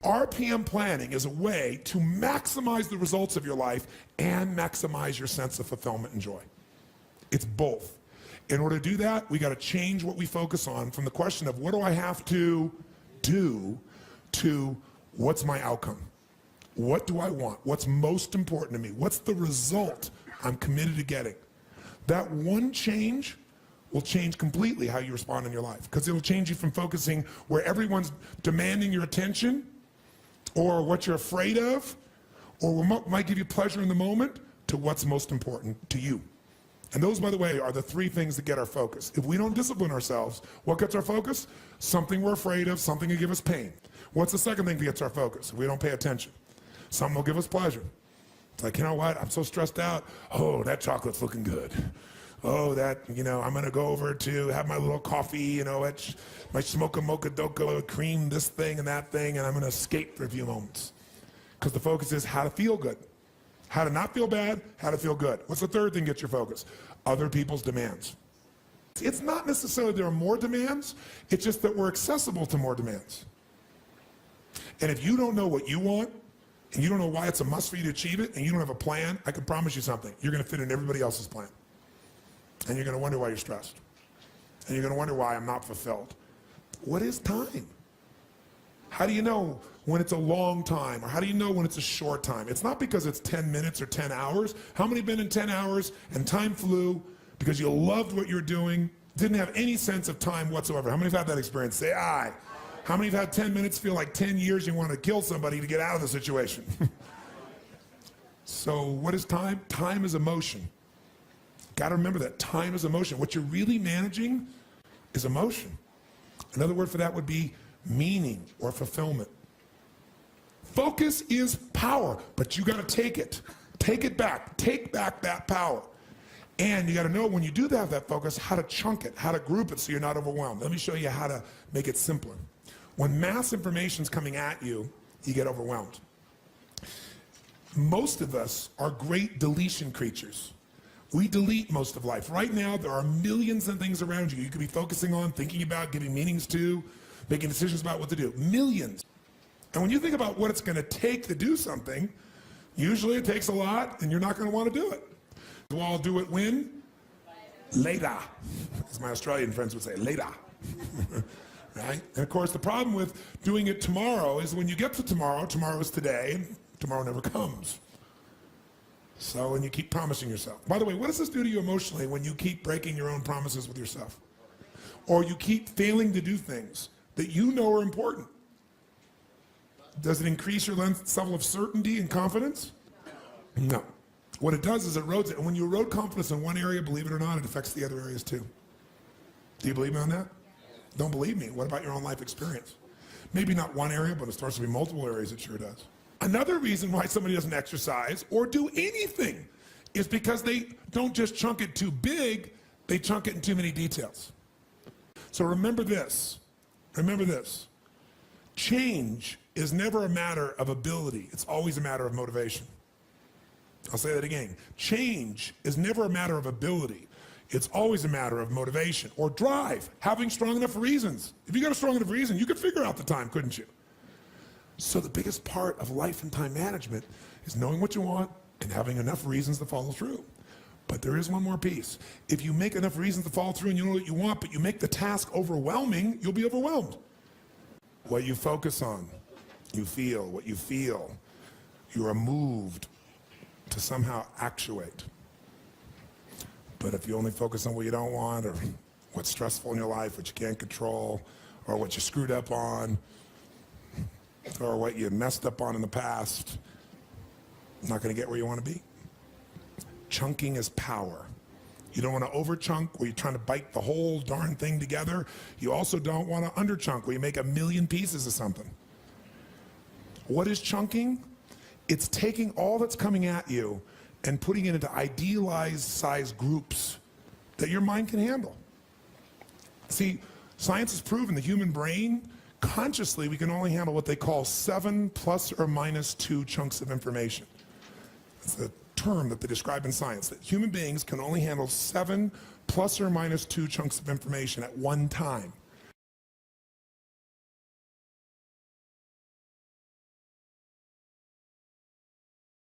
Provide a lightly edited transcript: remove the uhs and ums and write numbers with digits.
RPM planning is a way to maximize the results of your life and maximize your sense of fulfillment and joy. It's both. In order to do that, we got to change what we focus on from the question of what do I have to do to what's my outcome? What do I want? What's most important to me? What's the result I'm committed to getting? That one change will change completely how you respond in your life, because it'll change you from focusing where everyone's demanding your attention or what you're afraid of or what might give you pleasure in the moment to what's most important to you. And those, by the way, are the three things that get our focus. If we don't discipline ourselves, what gets our focus? Something we're afraid of, something that give us pain. What's the second thing that gets our focus? If we don't pay attention. Something will give us pleasure. It's like, you know what, I'm so stressed out. Oh, that chocolate's looking good. Oh, that, I'm gonna go over to have my little coffee, my smoke a mocha doka, cream this thing and that thing, and I'm gonna escape for a few moments. Because the focus is how to feel good. How to not feel bad, how to feel good. What's the third thing that gets your focus? Other people's demands. It's not necessarily there are more demands, it's just that we're accessible to more demands. And if you don't know what you want, and you don't know why it's a must for you to achieve it, and you don't have a plan, I can promise you something. You're gonna fit in everybody else's plan. And you're gonna wonder why you're stressed. And you're gonna wonder why I'm not fulfilled. What is time? How do you know when it's a long time, or how do you know when it's a short time? It's not because it's 10 minutes or 10 hours. How many have been in 10 hours and time flew because you loved what you're doing, didn't have any sense of time whatsoever? How many have had that experience? Say aye. How many have had 10 minutes feel like 10 years you want to kill somebody to get out of the situation? So what is time? Time is emotion. Got to remember that time is emotion. What you're really managing is emotion. Another word for that would be meaning or fulfillment. Focus is power, but you got to take it. Take it back. Take back that power. And you got to know when you do have that focus, how to chunk it, how to group it so you're not overwhelmed. Let me show you how to make it simpler. When mass information is coming at you, you get overwhelmed. Most of us are great deletion creatures. We delete most of life. Right now, there are millions of things around you could be focusing on, thinking about, giving meanings to, making decisions about what to do. Millions. And when you think about what it's going to take to do something, usually it takes a lot, and you're not going to want to do it. Well, I'll do it when? Later. As my Australian friends would say, later. Right? And of course, the problem with doing it tomorrow is when you get to tomorrow, tomorrow is today, and tomorrow never comes. So, and you keep promising yourself. By the way, what does this do to you emotionally when you keep breaking your own promises with yourself? Or you keep failing to do things that you know are important? Does it increase your level of certainty and confidence? No. What it does is it erodes it. And when you erode confidence in one area, believe it or not, it affects the other areas too. Do you believe me on that? Don't believe me. What about your own life experience? Maybe not one area, but it starts to be multiple areas. It sure does. Another reason why somebody doesn't exercise or do anything is because they don't just chunk it too big, they chunk it in too many details. So remember this. Remember this. Change is never a matter of ability. It's always a matter of motivation. I'll say that again. Change is never a matter of ability. It's always a matter of motivation or drive, having strong enough reasons. If you got a strong enough reason, you could figure out the time, couldn't you? So the biggest part of life and time management is knowing what you want and having enough reasons to follow through. But there is one more piece. If you make enough reasons to follow through and you know what you want, but you make the task overwhelming, you'll be overwhelmed. What you focus on, you feel. What you feel, you are moved to somehow actuate. But if you only focus on what you don't want, or what's stressful in your life, what you can't control, or what you screwed up on, or what you messed up on in the past, you're not going to get where you want to be. Chunking is power. You don't want to over-chunk where you're trying to bite the whole darn thing together. You also don't want to under-chunk where you make a million pieces of something. What is chunking? It's taking all that's coming at you and putting it into idealized size groups that your mind can handle. See, science has proven the human brain, consciously, we can only handle what they call 7 plus or minus 2 chunks of information. It's a term that they describe in science, that human beings can only handle 7 plus or minus 2 chunks of information at one time.